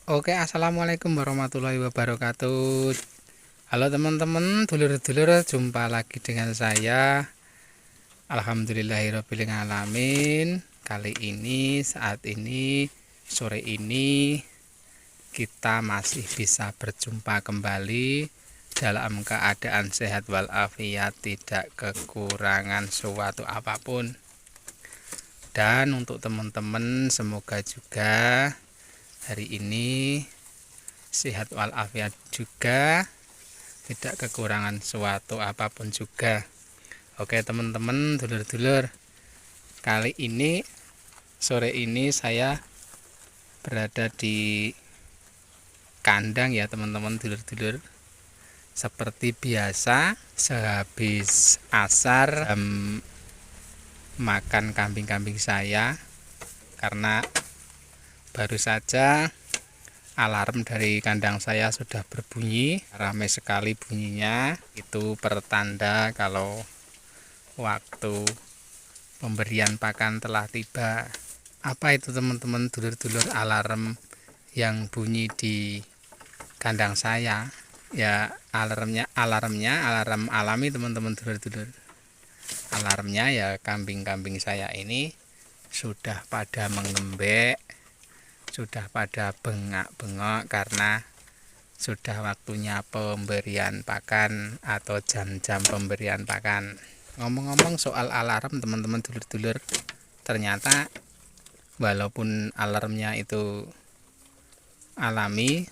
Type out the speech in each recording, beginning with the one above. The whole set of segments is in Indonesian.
Oke, assalamualaikum warahmatullahi wabarakatuh. Halo teman-teman, dulur-dulur, jumpa lagi dengan saya. Alhamdulillahirobbil alamin. Kali ini, saat ini, sore ini kita masih bisa berjumpa kembali dalam keadaan sehat walafiat, tidak kekurangan suatu apapun. Dan untuk teman-teman, semoga juga hari ini sehat walafiat juga, tidak kekurangan suatu apapun juga. Oke teman-teman, dulur-dulur, kali ini sore ini saya berada di kandang ya teman-teman, dulur-dulur. Seperti biasa, sehabis asar makan kambing-kambing saya, karena baru saja alarm dari kandang saya sudah berbunyi, ramai sekali bunyinya. Itu pertanda kalau waktu pemberian pakan telah tiba. Apa itu teman-teman, dulur-dulur, alarm yang bunyi di kandang saya? Ya alarm alami teman-teman, dulur-dulur. Alarmnya ya kambing-kambing saya ini sudah pada mengembek, sudah pada bengak-bengok karena sudah waktunya pemberian pakan atau jam-jam pemberian pakan. Ngomong-ngomong soal alarm teman-teman, dulur-dulur, ternyata walaupun alarmnya itu alami,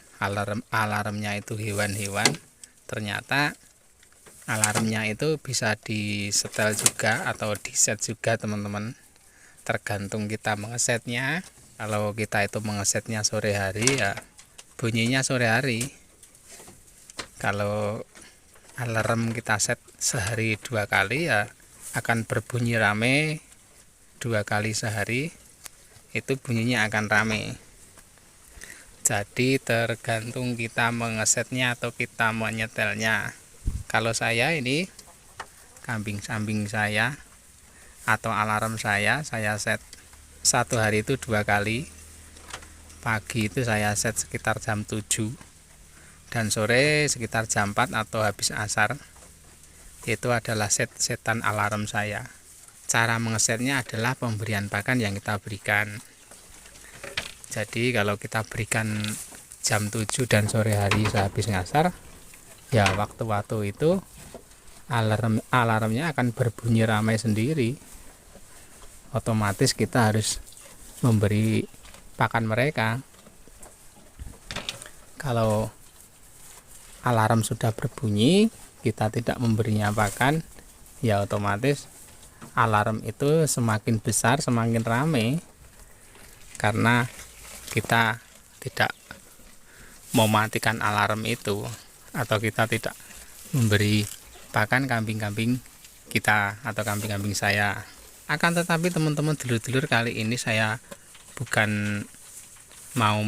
alarmnya itu hewan-hewan, ternyata alarmnya itu bisa disetel juga atau diset juga teman-teman, tergantung kita mengesetnya. Kalau kita itu mengesetnya sore hari, ya bunyinya sore hari. Kalau alarm kita set sehari 2 kali, ya akan berbunyi rame 2 kali sehari, itu bunyinya akan rame. Jadi tergantung kita mengesetnya atau kita menyetelnya. Kalau saya ini kambing-kambing saya atau alarm saya set satu hari itu 2 kali. Pagi itu saya set sekitar jam 7 dan sore sekitar jam 4 atau habis asar. Itu adalah setan alarm saya. Cara mengesetnya adalah pemberian pakan yang kita berikan. Jadi kalau kita berikan jam 7 dan sore hari sehabis ngasar, ya waktu-waktu itu alarmnya akan berbunyi ramai sendiri. Otomatis kita harus memberi pakan mereka. Kalau alarm sudah berbunyi, kita tidak memberinya pakan, ya otomatis alarm itu semakin besar, semakin ramai, karena kita tidak mematikan alarm itu, atau kita tidak memberi pakan kambing-kambing kita atau kambing-kambing saya. Akan tetapi teman-teman, dulur-dulur, kali ini saya bukan mau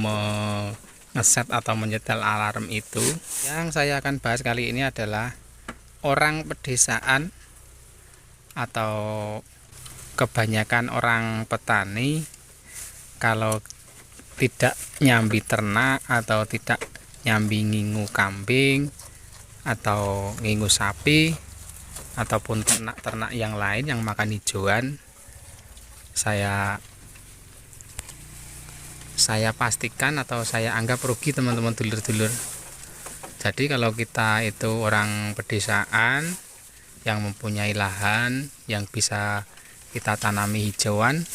ngeset atau menyetel alarm itu. Yang saya akan bahas kali ini adalah orang pedesaan atau kebanyakan orang petani kalau tidak nyambi ternak atau tidak nyambi ngingu kambing atau ngingu sapi ataupun ternak-ternak yang lain yang makan hijauan, saya pastikan atau saya anggap rugi teman-teman, dulur-dulur. Jadi kalau kita itu orang pedesaan yang mempunyai lahan yang bisa kita tanami hijauan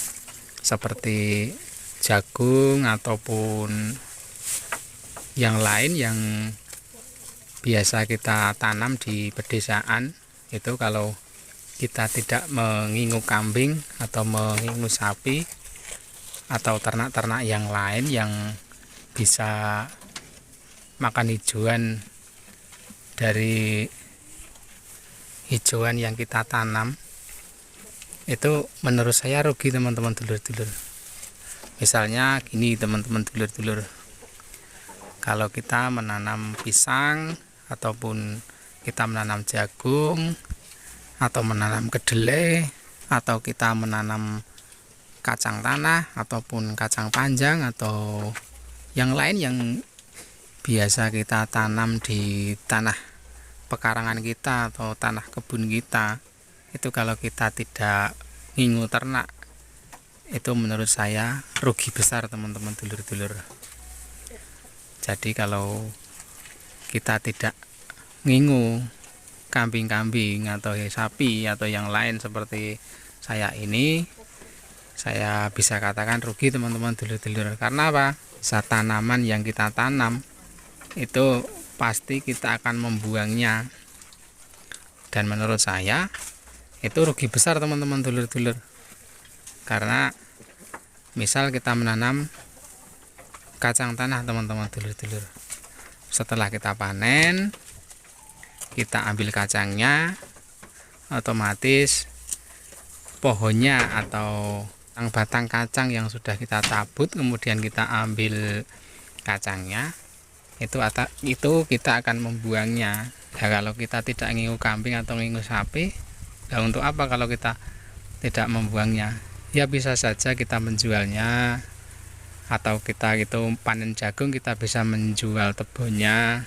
seperti jagung ataupun yang lain yang biasa kita tanam di pedesaan, itu kalau kita tidak mengingu kambing atau mengingu sapi atau ternak-ternak yang lain yang bisa makan hijauan dari hijauan yang kita tanam, itu menurut saya rugi teman-teman, dulur-dulur. Misalnya gini teman-teman, dulur-dulur, kalau kita menanam pisang ataupun kita menanam jagung atau menanam kedelai atau kita menanam kacang tanah ataupun kacang panjang atau Yang lain yang biasa kita tanam di tanah pekarangan kita atau tanah kebun kita, itu kalau kita tidak ngingu ternak, itu menurut saya rugi besar teman-teman dulur-dulur. Jadi kalau kita tidak ngingu kambing-kambing atau sapi atau yang lain seperti saya ini, saya bisa katakan rugi teman-teman dulur-dulur. Karena apa? Tanaman yang kita tanam itu pasti kita akan membuangnya, dan menurut saya itu rugi besar teman-teman dulur-dulur. Karena misal kita menanam kacang tanah teman-teman dulur-dulur, setelah kita panen, kita ambil kacangnya, otomatis pohonnya atau batang kacang yang sudah kita tabut kemudian kita ambil kacangnya, itu kita akan membuangnya. Ya, kalau kita tidak ngingu kambing atau ngingu sapi, nah untuk apa kalau kita tidak membuangnya? Ya bisa saja kita menjualnya, atau kita gitu panen jagung kita bisa menjual tebonnya,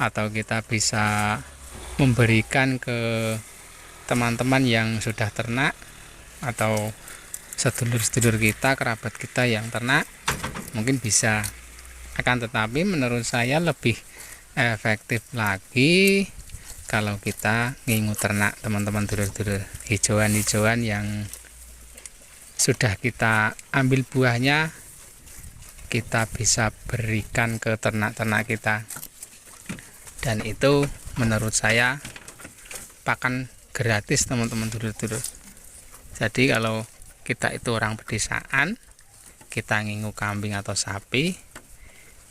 atau kita bisa memberikan ke teman-teman yang sudah ternak atau sedulur-sedulur kita, kerabat kita yang ternak, mungkin bisa. Akan tetapi menurut saya lebih efektif lagi kalau kita ngingu ternak teman-teman dulur-dulur. Hijauan-hijauan yang sudah kita ambil buahnya, kita bisa berikan ke ternak-ternak kita, dan itu menurut saya pakan gratis teman-teman dulur-dulur. Jadi kalau kita itu orang pedesaan, kita ngingu kambing atau sapi,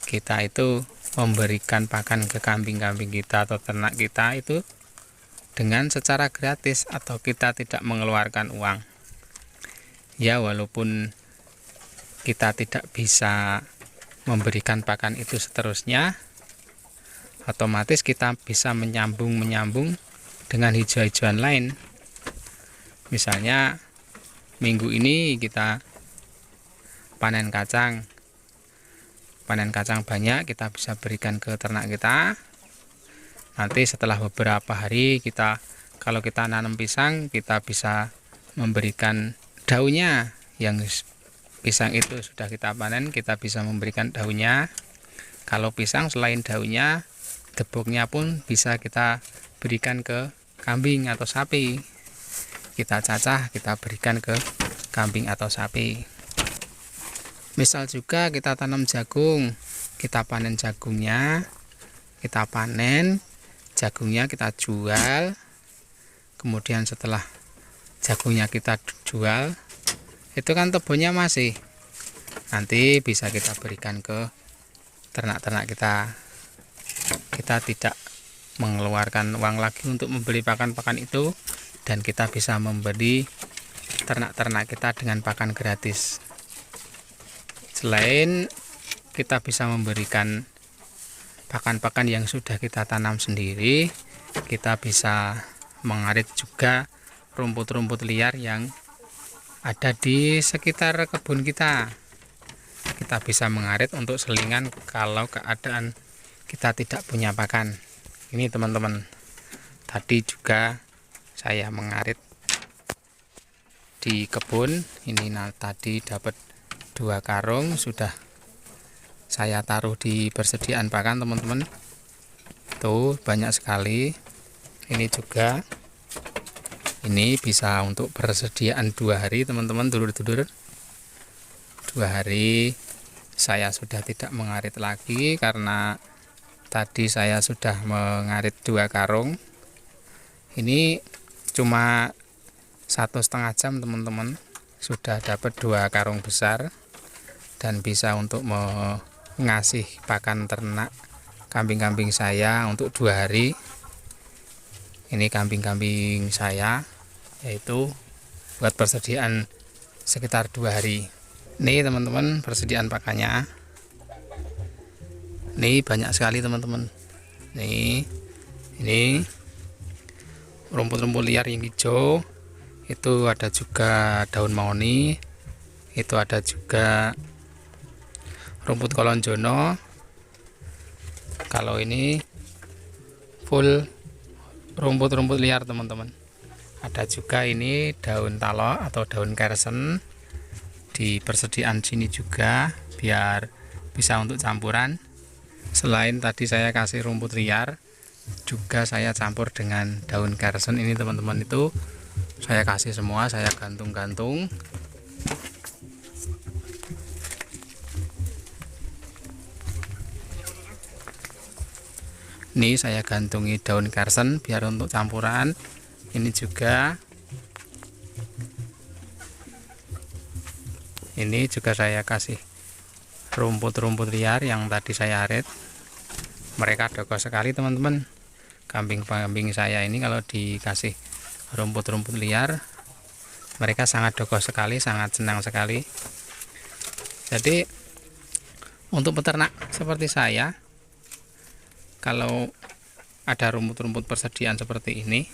kita itu memberikan pakan ke kambing-kambing kita atau ternak kita itu dengan secara gratis, atau kita tidak mengeluarkan uang. Ya, walaupun kita tidak bisa memberikan pakan itu seterusnya, otomatis kita bisa menyambung dengan hijau-hijauan lain. Misalnya minggu ini kita panen kacang banyak, kita bisa berikan ke ternak kita. Nanti setelah beberapa hari kalau kita nanam pisang, kita bisa memberikan daunnya. Yang pisang itu sudah kita panen, kita bisa memberikan daunnya. Kalau pisang selain daunnya, deboknya pun bisa kita berikan ke kambing atau sapi. Kita cacah, kita berikan ke kambing atau sapi. Misal juga kita tanam jagung, kita panen jagungnya, kita panen jagungnya, kita jual. Kemudian setelah jagungnya kita jual, itu kan tebonnya masih, nanti bisa kita berikan ke ternak-ternak kita. Kita tidak mengeluarkan uang lagi untuk membeli pakan-pakan itu, dan kita bisa memberi ternak-ternak kita dengan pakan gratis. Selain kita bisa memberikan pakan-pakan yang sudah kita tanam sendiri, kita bisa mengarit juga rumput-rumput liar yang ada di sekitar kebun kita. Kita bisa mengarit untuk selingan kalau keadaan kita tidak punya pakan. Ini teman-teman, tadi juga saya mengarit di kebun ini. Tadi dapat 2 karung, sudah saya taruh di persediaan pakan teman-teman. Tuh banyak sekali. Ini juga, ini bisa untuk persediaan 2 hari teman-teman dulur-dulur. 2 hari saya sudah tidak mengarit lagi, karena tadi saya sudah mengarit 2 karung. Ini cuma 1,5 jam teman-teman, sudah dapat 2 karung besar, dan bisa untuk mengasih pakan ternak kambing-kambing saya untuk 2 hari. Ini kambing-kambing saya, yaitu buat persediaan sekitar 2 hari. Ini teman-teman persediaan pakannya. Ini banyak sekali teman-teman. Ini rumput-rumput liar yang hijau, itu ada juga daun mahoni, itu ada juga rumput kolonjono. Kalau ini full rumput-rumput liar teman-teman. Ada juga ini daun talok atau daun kersen di persediaan sini juga biar bisa untuk campuran. Selain tadi saya kasih rumput liar, juga saya campur dengan daun kersen ini teman-teman. Itu saya kasih semua, saya gantung-gantung. Ini saya gantungi daun kersen biar untuk campuran. Ini juga saya kasih rumput-rumput liar yang tadi saya arit. Mereka dogo sekali teman-teman. Kambing-kambing saya ini kalau dikasih rumput-rumput liar, mereka sangat dogo sekali, sangat senang sekali. Jadi untuk peternak seperti saya, kalau ada rumput-rumput persediaan seperti ini,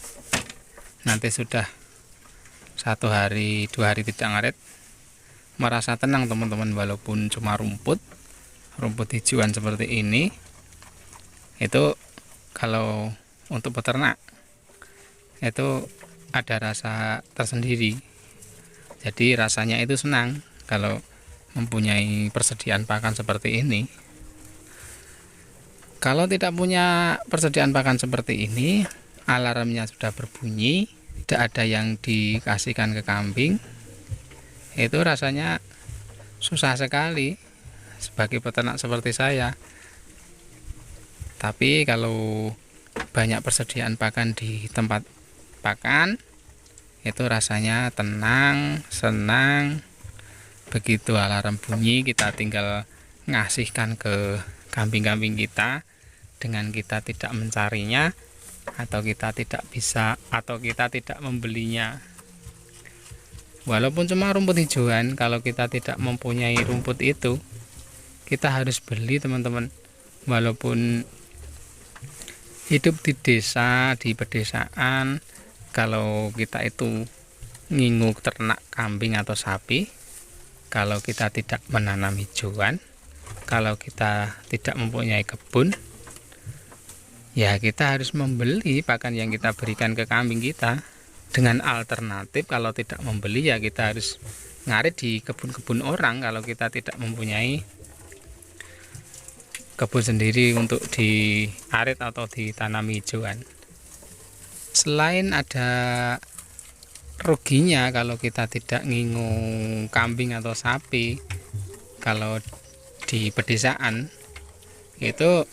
nanti sudah 1 hari 2 hari tidak ngaret, merasa tenang teman-teman. Walaupun cuma rumput hijauan seperti ini, itu kalau untuk peternak itu ada rasa tersendiri. Jadi rasanya itu senang kalau mempunyai persediaan pakan seperti ini. Kalau tidak punya persediaan pakan seperti ini, alarmnya sudah berbunyi, tidak ada yang dikasihkan ke kambing, itu rasanya susah sekali sebagai peternak seperti saya. Tapi kalau banyak persediaan pakan di tempat pakan, itu rasanya tenang, senang. Begitu alarm bunyi, kita tinggal ngasihkan ke kambing-kambing kita, dengan kita tidak mencarinya, atau kita tidak bisa, atau kita tidak membelinya. Walaupun cuma rumput hijauan, kalau kita tidak mempunyai rumput itu, kita harus beli teman-teman. Walaupun hidup di desa, di pedesaan, kalau kita itu nginguk ternak kambing atau sapi, kalau kita tidak menanam hijauan, kalau kita tidak mempunyai kebun, ya kita harus membeli pakan yang kita berikan ke kambing kita. Dengan alternatif, kalau tidak membeli, ya kita harus ngarit di kebun-kebun orang kalau kita tidak mempunyai kebun sendiri untuk diarit atau ditanam hijauan. Selain ada ruginya kalau kita tidak ngingung kambing atau sapi, kalau di pedesaan itu,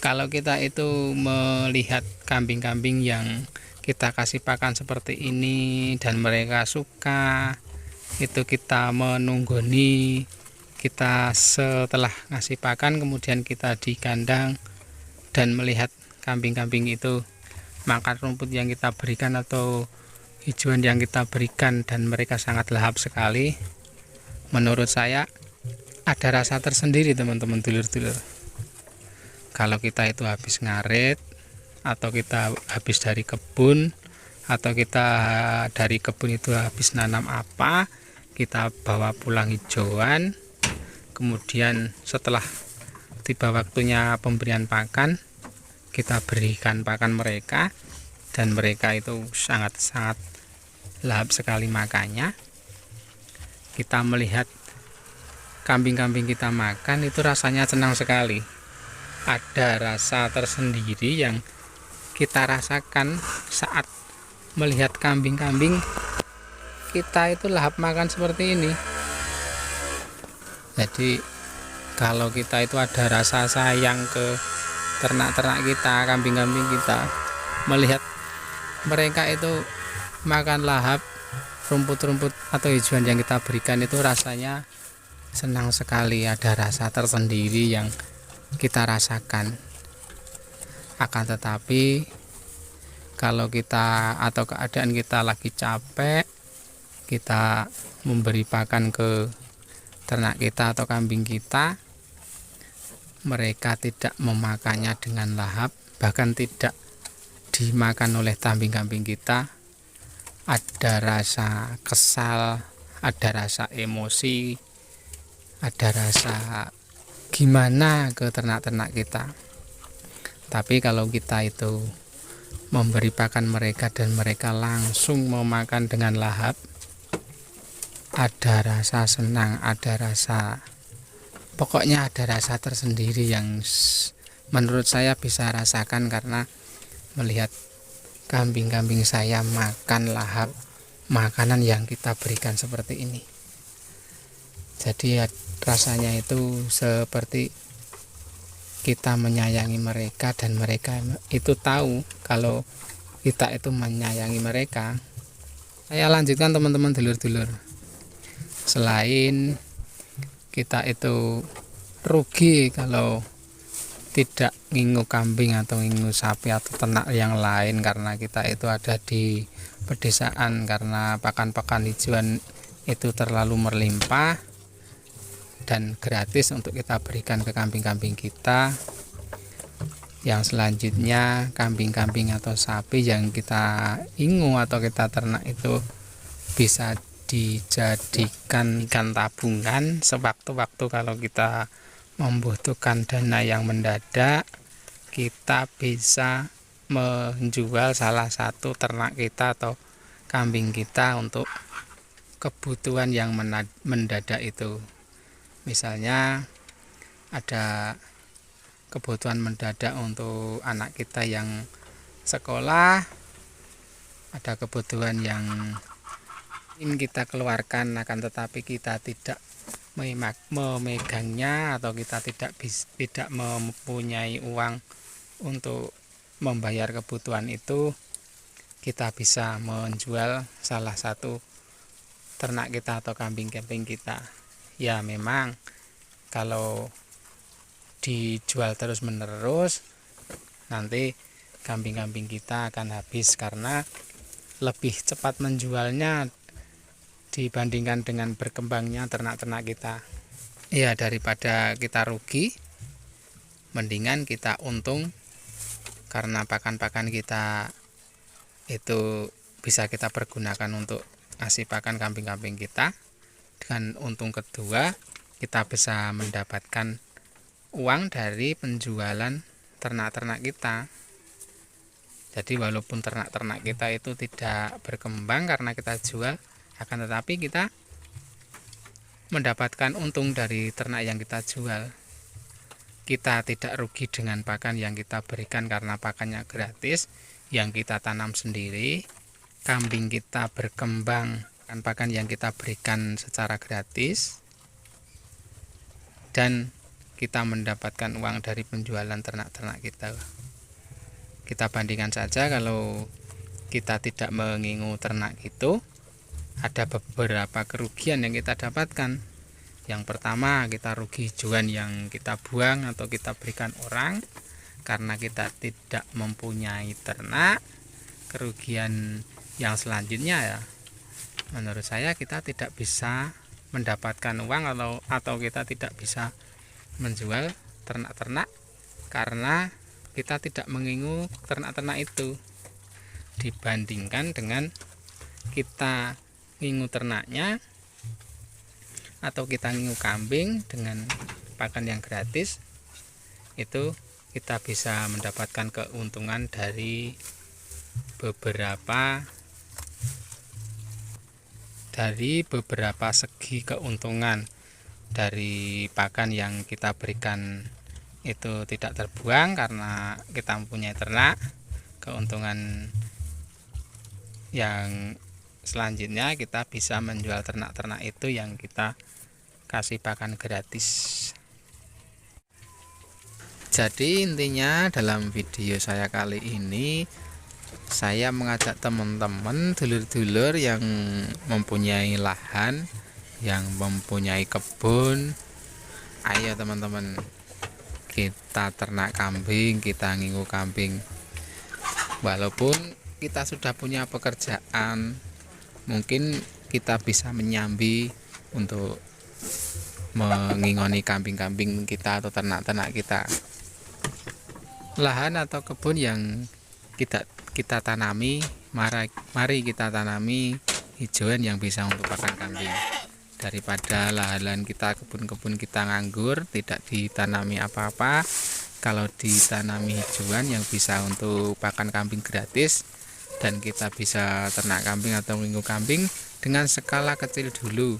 kalau kita itu melihat kambing-kambing yang kita kasih pakan seperti ini dan mereka suka, itu kita menunggoni, kita setelah ngasih pakan kemudian kita di kandang dan melihat kambing-kambing itu makan rumput yang kita berikan atau hijauan yang kita berikan dan mereka sangat lahap sekali. Menurut saya ada rasa tersendiri teman-teman dulur-dulur. Kalau kita itu habis ngarit, atau kita habis dari kebun, atau kita dari kebun itu habis nanam apa, kita bawa pulang hijauan, kemudian setelah tiba waktunya pemberian pakan, kita berikan pakan mereka, dan mereka itu sangat-sangat lahap sekali makannya. Kita melihat kambing-kambing kita makan, itu rasanya senang sekali. Ada rasa tersendiri yang kita rasakan saat melihat kambing-kambing kita itu lahap makan seperti ini. Jadi kalau kita itu ada rasa sayang ke ternak-ternak kita, kambing-kambing kita, melihat mereka itu makan lahap rumput-rumput atau hijauan yang kita berikan, itu rasanya senang sekali. Ada rasa tersendiri yang kita rasakan. Akan tetapi kalau kita atau keadaan kita lagi capek, kita memberi pakan ke ternak kita atau kambing kita, mereka tidak memakannya dengan lahap, bahkan tidak dimakan oleh kambing-kambing kita, ada rasa kesal, ada rasa emosi, ada rasa gimana ke ternak-ternak kita. Tapi kalau kita itu memberi pakan mereka dan mereka langsung mau makan dengan lahap, ada rasa senang, ada rasa, pokoknya ada rasa tersendiri yang menurut saya bisa rasakan karena melihat kambing-kambing saya makan lahap makanan yang kita berikan seperti ini. Jadi rasanya itu seperti kita menyayangi mereka dan mereka itu tahu kalau kita itu menyayangi mereka. Saya lanjutkan teman-teman dulur-dulur. Selain kita itu rugi kalau tidak ngingu kambing atau ngingu sapi atau ternak yang lain karena kita itu ada di pedesaan, karena pakan-pakan hijauan itu terlalu melimpah dan gratis untuk kita berikan ke kambing-kambing kita. Yang selanjutnya kambing-kambing atau sapi yang kita ingu atau kita ternak itu bisa dijadikan ikan tabungan sewaktu-waktu kalau kita membutuhkan dana yang mendadak, kita bisa menjual salah satu ternak kita atau kambing kita untuk kebutuhan yang mendadak itu. Misalnya ada kebutuhan mendadak untuk anak kita yang sekolah, ada kebutuhan yang ingin kita keluarkan akan tetapi kita tidak memegangnya atau kita tidak mempunyai uang untuk membayar kebutuhan itu, kita bisa menjual salah satu ternak kita atau kambing-kambing kita. Ya memang kalau dijual terus-menerus nanti kambing-kambing kita akan habis karena lebih cepat menjualnya dibandingkan dengan berkembangnya ternak-ternak kita. Ya daripada kita rugi, mendingan kita untung karena pakan-pakan kita itu bisa kita pergunakan untuk ngasih pakan kambing-kambing kita. Dengan untung kedua, kita bisa mendapatkan uang dari penjualan ternak-ternak kita. Jadi walaupun ternak-ternak kita itu tidak berkembang karena kita jual, akan tetapi kita mendapatkan untung dari ternak yang kita jual. Kita tidak rugi dengan pakan yang kita berikan karena pakannya gratis, yang kita tanam sendiri. Kambing kita berkembang dengan pakan yang kita berikan secara gratis, dan kita mendapatkan uang dari penjualan ternak-ternak kita. Kita bandingkan saja kalau kita tidak mengingu ternak itu, ada beberapa kerugian yang kita dapatkan. Yang pertama, kita rugi hijauan yang kita buang atau kita berikan orang karena kita tidak mempunyai ternak. Kerugian yang selanjutnya ya, menurut saya kita tidak bisa mendapatkan uang atau kita tidak bisa menjual ternak-ternak karena kita tidak mengingu ternak-ternak itu, dibandingkan dengan kita ngingu ternaknya atau kita ngingu kambing dengan pakan yang gratis, itu kita bisa mendapatkan keuntungan dari beberapa segi keuntungan. Dari pakan yang kita berikan itu tidak terbuang karena kita mempunyai ternak. Keuntungan yang selanjutnya, kita bisa menjual ternak-ternak itu yang kita kasih pakan gratis. Jadi intinya dalam video saya kali ini, saya mengajak teman-teman dulur-dulur yang mempunyai lahan, yang mempunyai kebun, ayo teman-teman, kita ternak kambing, kita ngingu kambing. Walaupun kita sudah punya pekerjaan, mungkin kita bisa menyambi untuk mengingoni kambing-kambing kita atau ternak-ternak kita. Lahan atau kebun yang kita tanami, mari kita tanami hijauan yang bisa untuk pakan kambing. daripada lahan kita, kebun-kebun kita nganggur tidak ditanami apa-apa. Kalau ditanami hijauan yang bisa untuk pakan kambing gratis, dan kita bisa ternak kambing atau minggu kambing dengan skala kecil dulu.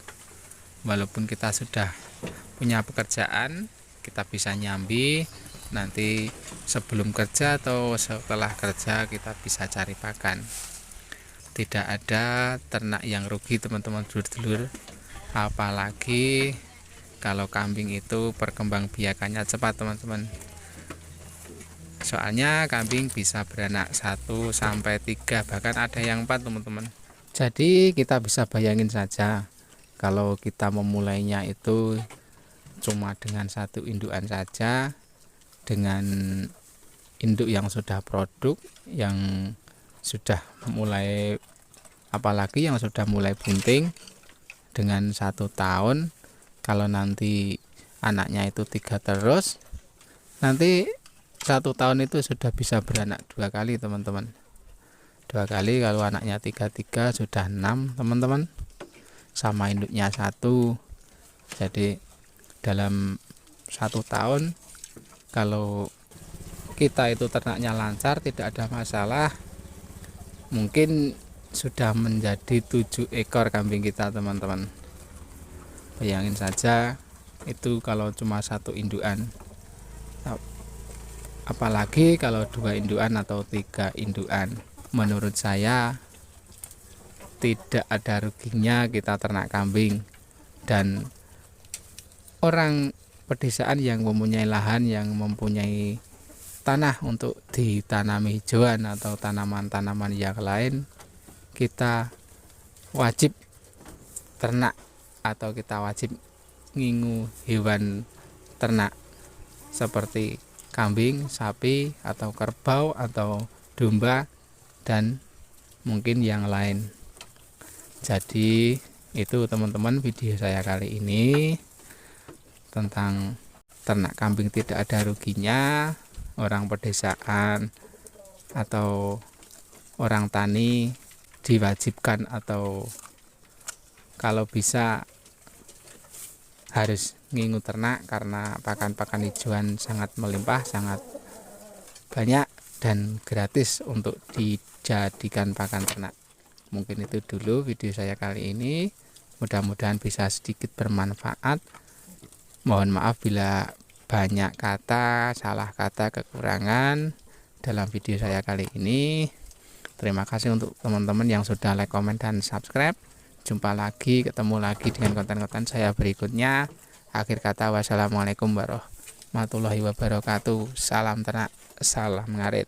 Walaupun kita sudah punya pekerjaan, kita bisa nyambi, nanti sebelum kerja atau setelah kerja kita bisa cari pakan. Tidak ada ternak yang rugi teman-teman dulur-dulur, apalagi kalau kambing itu perkembang biakannya cepat teman-teman. Soalnya kambing bisa beranak 1 sampai 3, bahkan ada yang 4 teman-teman. Jadi kita bisa bayangin saja kalau kita memulainya itu cuma dengan 1 indukan saja, dengan induk yang sudah produk, yang sudah mulai, apalagi yang sudah mulai bunting dengan 1 tahun. Kalau nanti anaknya itu 3 terus, nanti 1 tahun itu sudah bisa beranak 2 kali teman-teman. 2 kali, kalau anaknya 3 sudah 6 teman-teman, sama induknya 1. Jadi dalam 1 tahun kalau kita itu ternaknya lancar, tidak ada masalah, mungkin sudah menjadi 7 ekor kambing kita teman-teman. Bayangin saja itu kalau cuma 1 indukan, apalagi kalau 2 indukan atau 3 indukan. Menurut saya tidak ada ruginya kita ternak kambing. Dan orang pedesaan yang mempunyai lahan, yang mempunyai tanah untuk ditanami hijauan atau tanaman-tanaman yang lain, kita wajib ternak atau kita wajib ngingu hewan ternak seperti kambing, sapi, atau kerbau, atau domba, dan mungkin yang lain. Jadi itu teman-teman video saya kali ini tentang ternak kambing tidak ada ruginya. Orang pedesaan atau orang tani diwajibkan atau kalau bisa harus ngingu ternak, karena pakan-pakan hijauan sangat melimpah, sangat banyak dan gratis untuk dijadikan pakan ternak. Mungkin itu dulu video saya kali ini, mudah-mudahan bisa sedikit bermanfaat. Mohon maaf bila banyak kata, salah kata, kekurangan dalam video saya kali ini. Terima kasih untuk teman-teman yang sudah like, komen, dan subscribe. Jumpa lagi, ketemu lagi dengan konten-konten saya berikutnya. Akhir kata, wassalamualaikum warahmatullahi wabarakatuh. Salam ternak, salam ngarit.